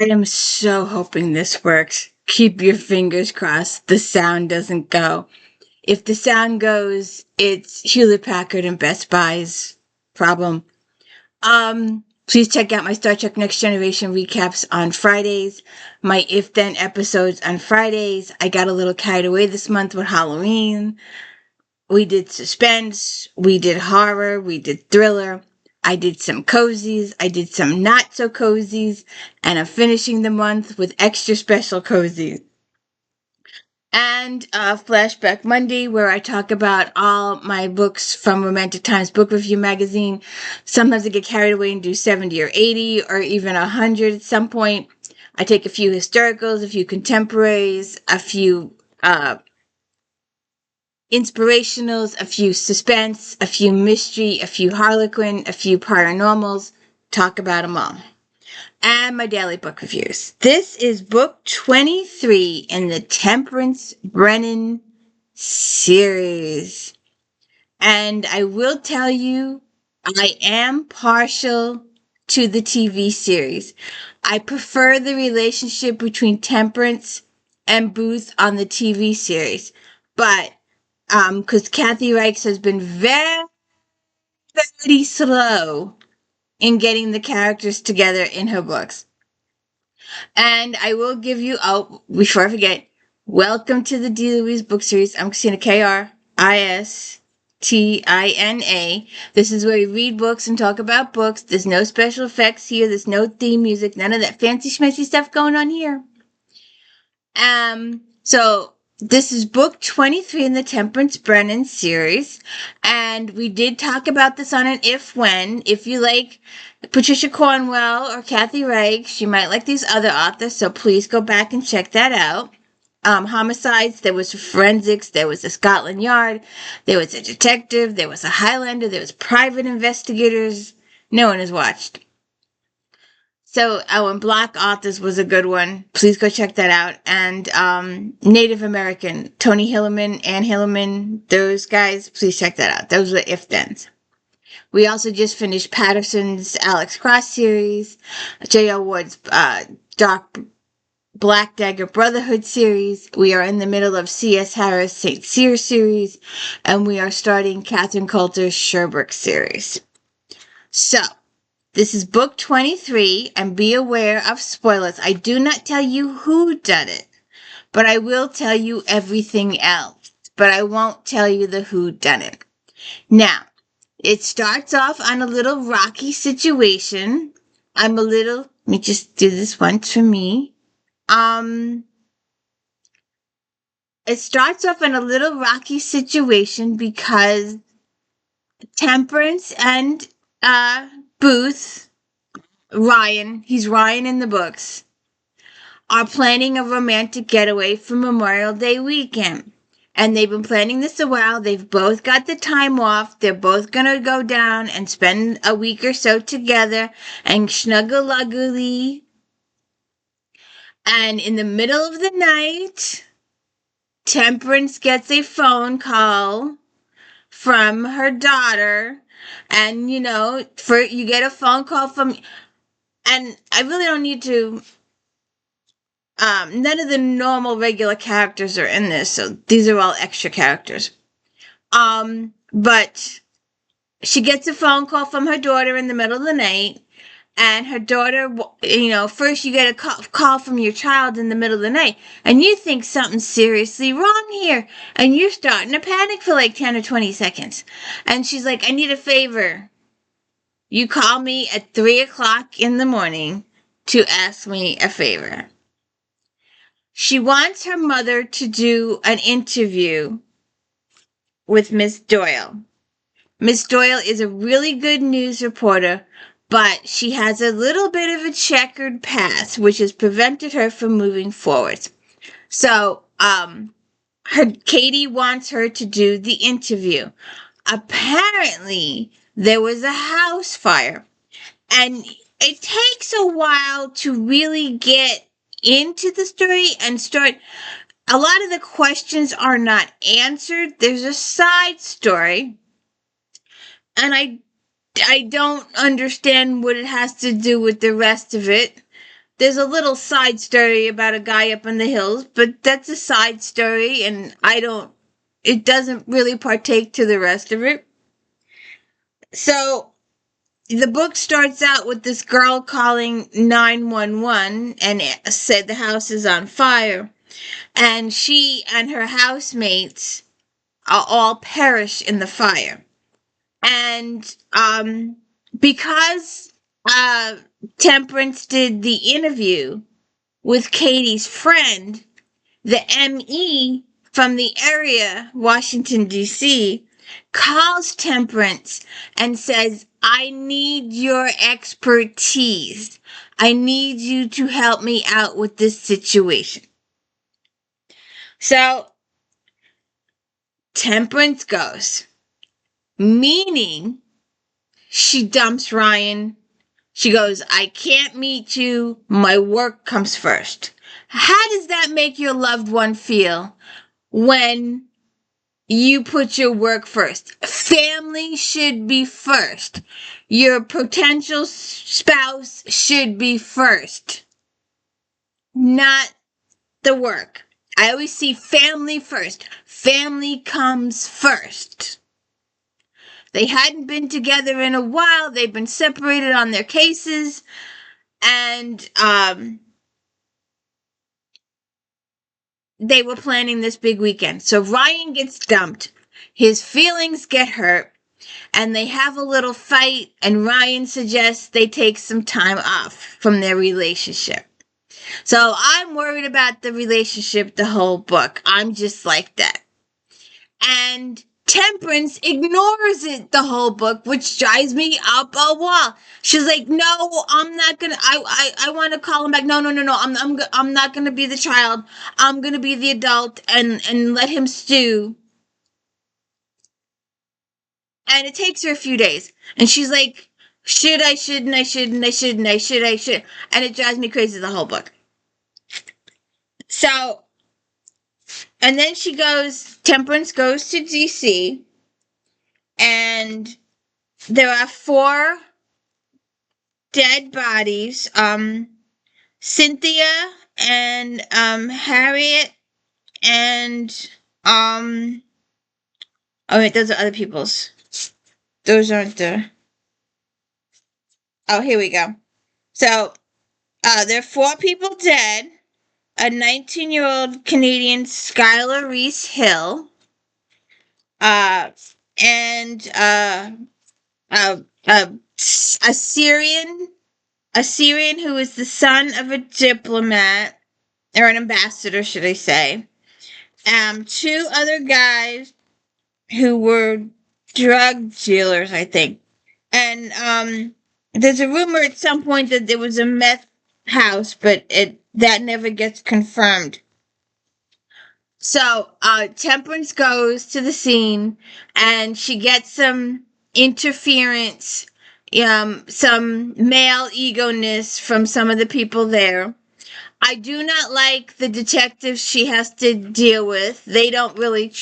I am so hoping this works. Keep your fingers crossed the sound doesn't go. If the sound goes, it's Hewlett Packard and Best Buy's problem. Please check out my Star Trek Next Generation recaps on Fridays, my If Then episodes on Fridays. I got a little carried away this month with Halloween. We did suspense, we did horror, we did thriller. I did some cozies, I did some not so cozies, and I'm finishing the month with extra special cozies. And Flashback Monday, where I talk about all my books from Romantic Times Book Review magazine. Sometimes I get carried away and do 70 or 80 or even 100 at some point. I take a few historicals, a few contemporaries, a few inspirationals, a few suspense, a few mystery, a few harlequin, a few paranormals. Talk about them all. And my daily book reviews. This is book 23 in the Temperance Brennan series. And I will tell you, I am partial to the TV series. I prefer the relationship between Temperance and Booth on the TV series. But, because Kathy Reichs has been very, very slow in getting the characters together in her books. And I will give you, before I forget, welcome to the D. Louise book series. I'm Christina, Kristina. This is where we read books and talk about books. There's no special effects here. There's no theme music. None of that fancy schmancy stuff going on here. So this is book 23 in the Temperance Brennan series. And we did talk about this on an If you like Patricia Cornwell or Kathy Reichs, you might like these other authors, so please go back and check that out. Homicides, there was forensics, there was a Scotland Yard, there was a detective, there was a Highlander, there was private investigators. No one has watched. So, and Black Authors was a good one. Please go check that out. And Native American, Tony Hillerman, Ann Hillerman, those guys, please check that out. Those were if-thens. We also just finished Patterson's Alex Cross series, J.L. Ward's Black Dagger Brotherhood series. We are in the middle of C.S. Harris' St. Cyr series, and we are starting Catherine Coulter's Sherbrooke series. So, this is book 23, and be aware of spoilers. I do not tell you who done it, but I will tell you everything else. But I won't tell you the who done it. Now, it starts off on a little rocky situation. Let me just do this once for me. It starts off in a little rocky situation because Temperance and Booth, he's Ryan in the books, are planning a romantic getaway for Memorial Day weekend. And they've been planning this a while. They've both got the time off. They're both going to go down and spend a week or so together and snuggle-luggly. And in the middle of the night, Temperance gets a phone call from her daughter. And, you get a phone call from... And I really don't need to... none of the normal regular characters are in this, so these are all extra characters. But she gets a phone call from her daughter in the middle of the night, and her daughter, first you get a call from your child in the middle of the night, and you think something's seriously wrong here, and you're starting to panic for like 10 or 20 seconds. And she's like, I need a favor. You call me at 3 o'clock in the morning to ask me a favor. She wants her mother to do an interview with Miss Doyle. Miss Doyle is a really good news reporter, but she has a little bit of a checkered past, which has prevented her from moving forward. So, Katie wants her to do the interview. Apparently, there was a house fire, and it takes a while to really get into the story and start. A lot of the questions are not answered. There's a side story, and I don't understand what it has to do with the rest of it, there's a little side story about a guy up in the hills, but that's a side story, and it doesn't really partake to the rest of it. So the book starts out with this girl calling 911 and it said the house is on fire. And she and her housemates all perish in the fire. And because Temperance did the interview with Katie's friend, the ME from the area, Washington, D.C., calls Temperance and says, I need your expertise. I need you to help me out with this situation. So, Temperance goes, meaning she dumps Ryan. She goes, I can't meet you. My work comes first. How does that make your loved one feel when you put your work first? Family should be first. Your potential spouse should be first, not the work. I always see family first. Family comes first. They hadn't been together in a while. They've been separated on their cases. And they were planning this big weekend. So Ryan gets dumped. His feelings get hurt. And they have a little fight. And Ryan suggests they take some time off from their relationship. So I'm worried about the relationship the whole book. I'm just like that. And Temperance ignores it the whole book, which drives me up a wall. She's like, no, I'm not gonna. I want to call him back. No. I'm not gonna be the child. I'm gonna be the adult and let him stew. And it takes her a few days, and she's like, should I? Shouldn't I? Shouldn't I? Shouldn't I? Should I? Should? And it drives me crazy the whole book. So. And then Temperance goes to DC, and there are 4 dead bodies. Cynthia and Harriet and oh wait, those are other people's. Those aren't the. Oh, here we go. So there are 4 people dead. A 19-year-old Canadian, Skylar Reese Hill, and a Syrian who is the son of a diplomat, or an ambassador, should I say. 2 other guys who were drug dealers, I think. And there's a rumor at some point that there was a meth house, but that never gets confirmed. So Temperance goes to the scene, and she gets some interference, some male ego-ness from some of the people there. I do not like the detectives she has to deal with. They don't really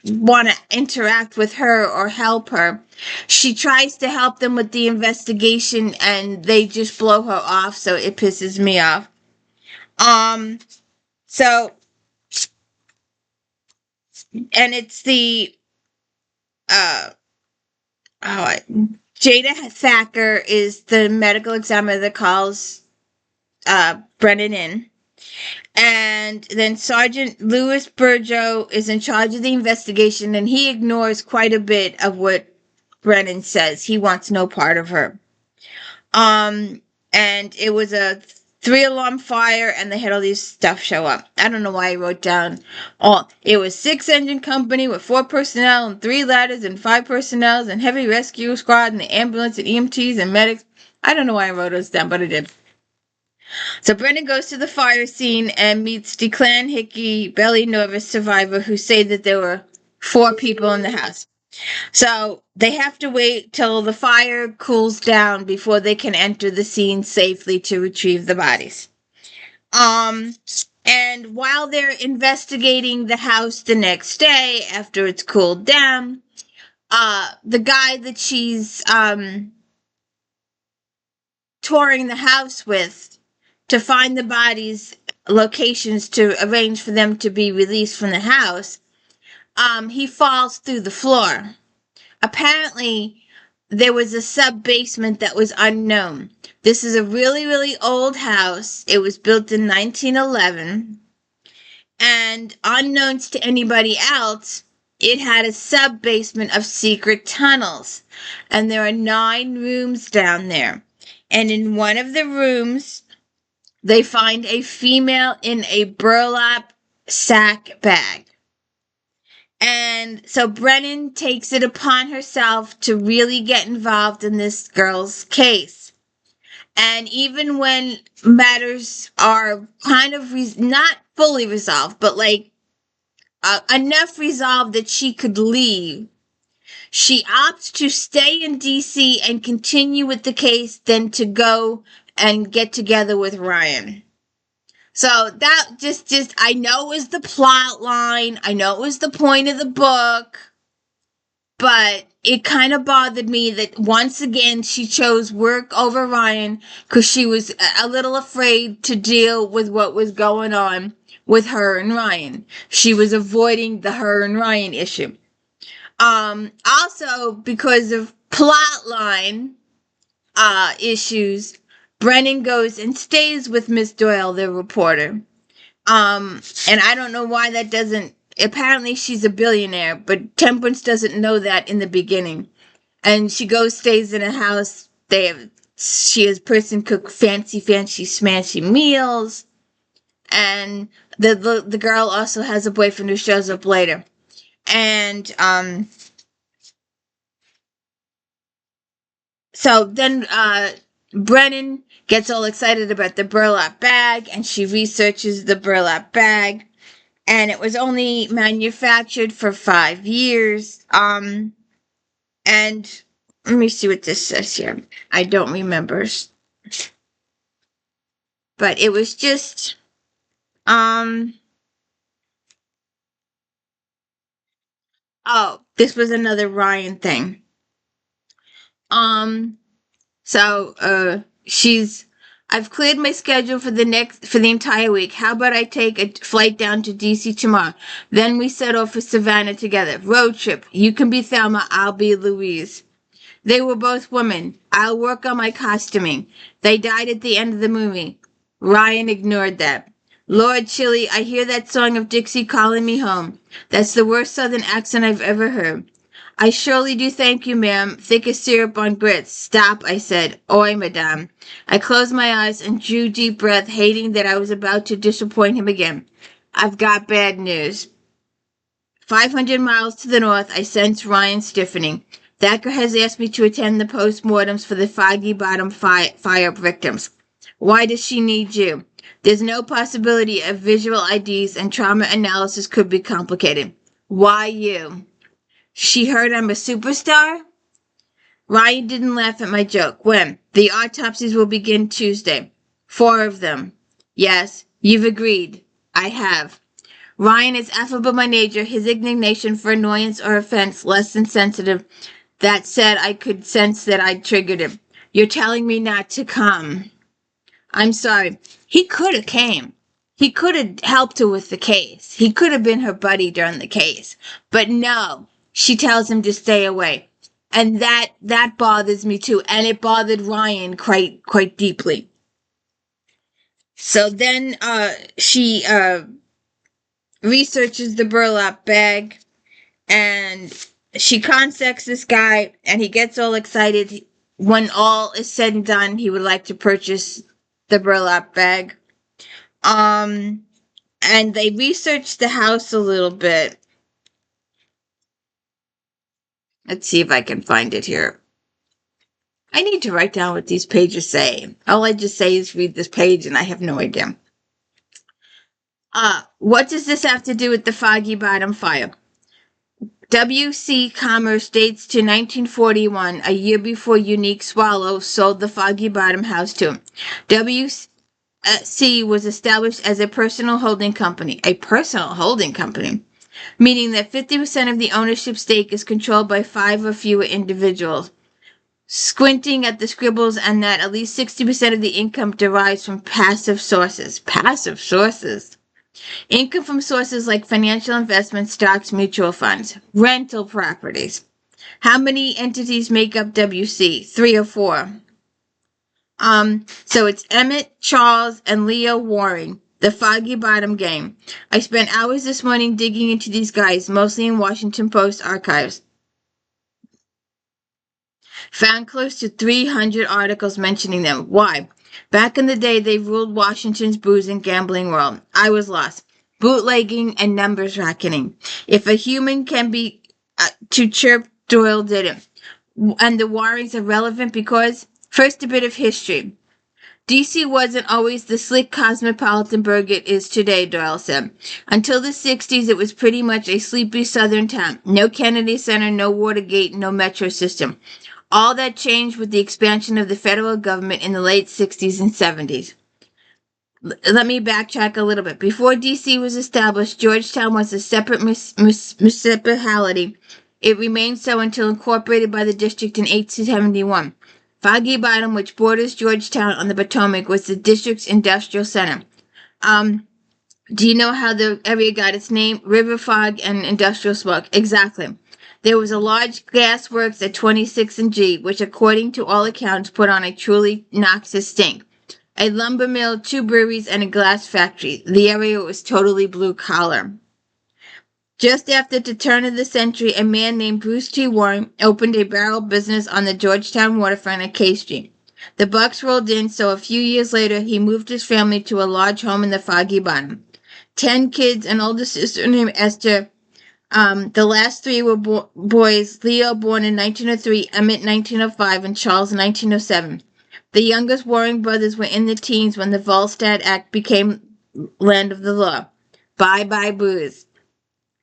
want to interact with her or help her. She tries to help them with the investigation, and they just blow her off, so it pisses me off. So, and it's the, Jada Thacker is the medical examiner that calls, Brennan in. And then Sergeant Louis Burjo is in charge of the investigation, and he ignores quite a bit of what Brennan says. He wants no part of her. And it was a 3-alarm fire, and they had all these stuff show up. I don't know why I wrote down all. It was 6-engine company with 4 personnel and 3 ladders and 5 personnel and heavy rescue squad and the ambulance and EMTs and medics. I don't know why I wrote those down, but I did. So Brennan goes to the fire scene and meets Declan Hickey, belly nervous survivor, who say that there were 4 people in the house. So they have to wait till the fire cools down before they can enter the scene safely to retrieve the bodies. And while they're investigating the house the next day, after it's cooled down, the guy that she's touring the house with to find the bodies' locations to arrange for them to be released from the house, he falls through the floor. Apparently, there was a sub basement that was unknown. This is a really, really old house. It was built in 1911. And unknowns to anybody else, it had a sub basement of secret tunnels. And there are 9 rooms down there. And in one of the rooms, they find a female in a burlap sack bag. And so Brennan takes it upon herself to really get involved in this girl's case. And even when matters are kind of not fully resolved, but like enough resolved that she could leave, she opts to stay in DC and continue with the case than to go and get together with Ryan. So that just I know it was the plot line. I know it was the point of the book. But it kind of bothered me that once again she chose work over Ryan because she was a little afraid to deal with what was going on with her and Ryan. She was avoiding the her and Ryan issue. Also because of plot line issues, Brennan goes and stays with Miss Doyle, the reporter. And I don't know why that doesn't. Apparently, she's a billionaire, but Temperance doesn't know that in the beginning. And she stays in a house. She has person cook fancy, smashy meals. And the girl also has a boyfriend who shows up later. And, so then, Brennan gets all excited about the burlap bag, and she researches the burlap bag, and it was only manufactured for 5 years. And let me see what this says here. I don't remember, but it was just oh, this was another Ryan thing. So I've cleared my schedule for the entire week. How about I take a flight down to DC tomorrow? Then we set off for Savannah together. Road trip. You can be Thelma, I'll be Louise. They were both women. I'll work on my costuming. They died at the end of the movie. Ryan ignored that. Lord Chilly, I hear that song of Dixie calling me home. That's the worst southern accent I've ever heard. I surely do thank you, ma'am. Thick as syrup on grits. Stop, I said. Oi, madame. I closed my eyes and drew deep breath, hating that I was about to disappoint him again. I've got bad news. 500 miles to the north, I sense Ryan stiffening. Thacker has asked me to attend the postmortems for the Foggy Bottom fire victims. Why does she need you? There's no possibility of visual IDs, and trauma analysis could be complicated. Why you? She heard I'm a superstar? Ryan didn't laugh at my joke. When? The autopsies will begin Tuesday. 4 of them. Yes, you've agreed. I have. Ryan is affable by nature, his indignation for annoyance or offense less than sensitive. That said, I could sense that I'd triggered him. You're telling me not to come. I'm sorry. He could have came. He could have helped her with the case. He could have been her buddy during the case. But no, she tells him to stay away. And that bothers me too. And it bothered Ryan quite deeply. So then she researches the burlap bag, and she contacts this guy, and he gets all excited. When all is said and done, he would like to purchase the burlap bag. And they research the house a little bit. Let's see if I can find it here. I need to write down what these pages say. All I just say is read this page, and I have no idea. What does this have to do with the Foggy Bottom fire? W.C. Commerce dates to 1941, a year before Unique Swallow sold the Foggy Bottom house to him. W.C. was established as a personal holding company. A personal holding company? Meaning that 50% of the ownership stake is controlled by 5 or fewer individuals. squinting at the scribbles, and that at least 60% of the income derives from passive sources. Passive sources. Income from sources like financial investments, stocks, mutual funds, rental properties. How many entities make up WC? 3 or 4? So it's Emmett, Charles, and Leo Waring, the Foggy Bottom Gang. I spent hours this morning digging into these guys, mostly in Washington Post archives. Found close to 300 articles mentioning them. Why? Back in the day, they ruled Washington's booze and gambling world. I was lost. Bootlegging and numbers reckoning. If a human can be to chirp, Doyle didn't. And the Warings are relevant because, first, a bit of history. DC wasn't always the slick cosmopolitan burg it is today, Doyle said. Until the 60s, it was pretty much a sleepy southern town. No Kennedy Center, no Watergate, no metro system. All that changed with the expansion of the federal government in the late 60s and 70s. Let me backtrack a little bit. Before D.C. was established, Georgetown was a separate municipality. It remained so until incorporated by the district in 1871. Foggy Bottom, which borders Georgetown on the Potomac, was the district's industrial center. Do you know how the area got its name? River fog and industrial smoke. Exactly. There was a large gas works at 26th and G, which according to all accounts put on a truly noxious stink. A lumber mill, 2 breweries, and a glass factory. The area was totally blue collar. Just after the turn of the century, a man named Bruce T. Warren opened a barrel business on the Georgetown waterfront at K Street. The bucks rolled in, so a few years later, he moved his family to a large home in the Foggy Bottom. 10 kids, an older sister named Esther. The last 3 were boys, Leo born in 1903, Emmett 1905, and Charles 1907. The youngest Waring brothers were in the teens when the Volstead Act became land of the law. Bye-bye booze.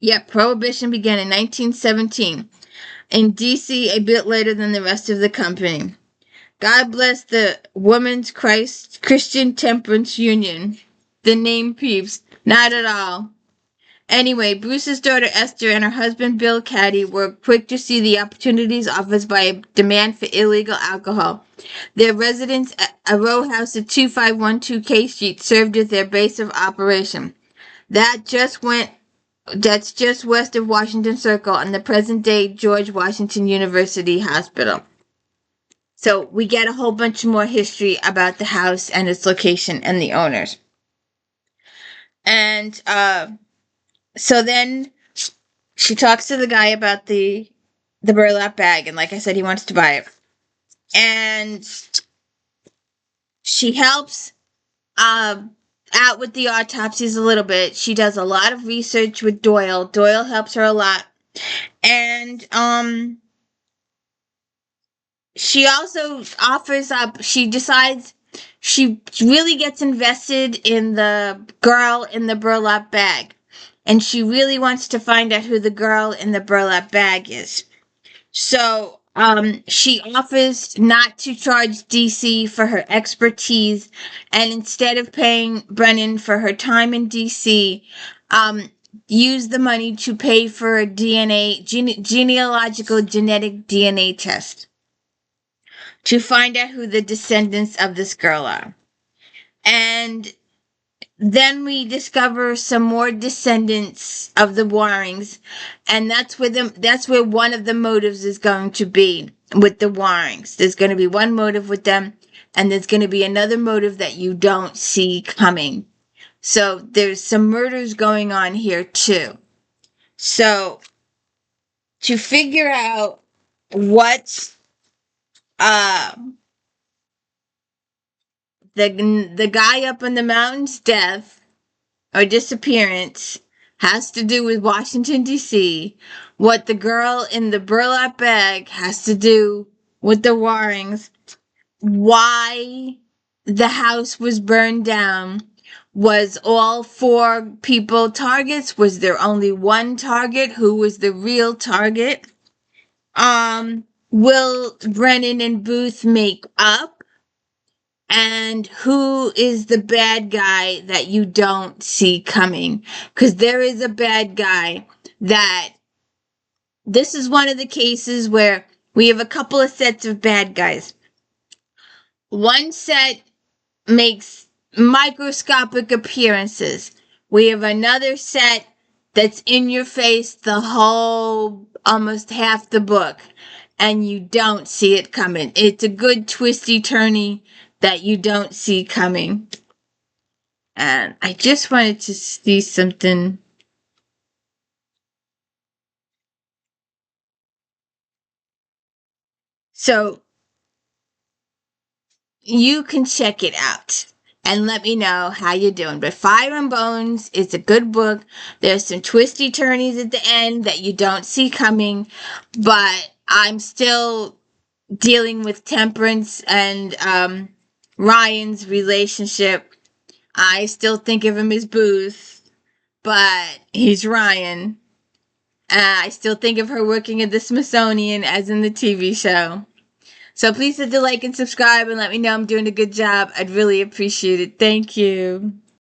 Yet Prohibition began in 1917. In D.C. a bit later than the rest of the company. God bless the Women's Christian Temperance Union. The name peeps. Not at all. Anyway, Bruce's daughter Esther and her husband Bill Caddy were quick to see the opportunities offered by a demand for illegal alcohol. Their residence at a row house at 2512 K Street served as their base of operation. That's just west of Washington Circle and the present-day George Washington University Hospital. So we get a whole bunch more history about the house and its location and the owners. And so then she talks to the guy about the burlap bag, and like I said, he wants to buy it. And she helps out with the autopsies a little bit. She does a lot of research with Doyle. Doyle helps her a lot. And she also offers up, she decides she really gets invested in the girl in the burlap bag. And she really wants to find out who the girl in the burlap bag is. So she offers not to charge DC for her expertise, and instead of paying Brennan for her time in DC, use the money to pay for a genealogical genetic DNA test to find out who the descendants of this girl are. And then we discover some more descendants of the Warings, and that's where one of the motives is going to be with the Warings. There's going to be one motive with them, and there's going to be another motive that you don't see coming. So there's some murders going on here too. So to figure out what the guy up in the mountain's death or disappearance has to do with Washington, D.C., what the girl in the burlap bag has to do with the Warings, why the house was burned down, was all 4 people targets, was there only one target, who was the real target, will Brennan and Booth make up? And who is the bad guy that you don't see coming? Because there is a bad guy that... This is one of the cases where We have a couple of sets of bad guys. One set makes microscopic appearances. We have another set that's in your face the whole, almost half the book, and you don't see it coming. It's a good twisty turny that you don't see coming. And I just wanted to see something. So you can check it out and let me know how you're doing. But Fire and Bones is a good book. There's some twisty turnies at the end that you don't see coming, but I'm still dealing with Temperance and Ryan's relationship. I still think of him as Booth, but he's Ryan. I still think of her working at the Smithsonian as in the TV show. So please hit the like and subscribe and let me know I'm doing a good job. I'd really appreciate it. Thank you.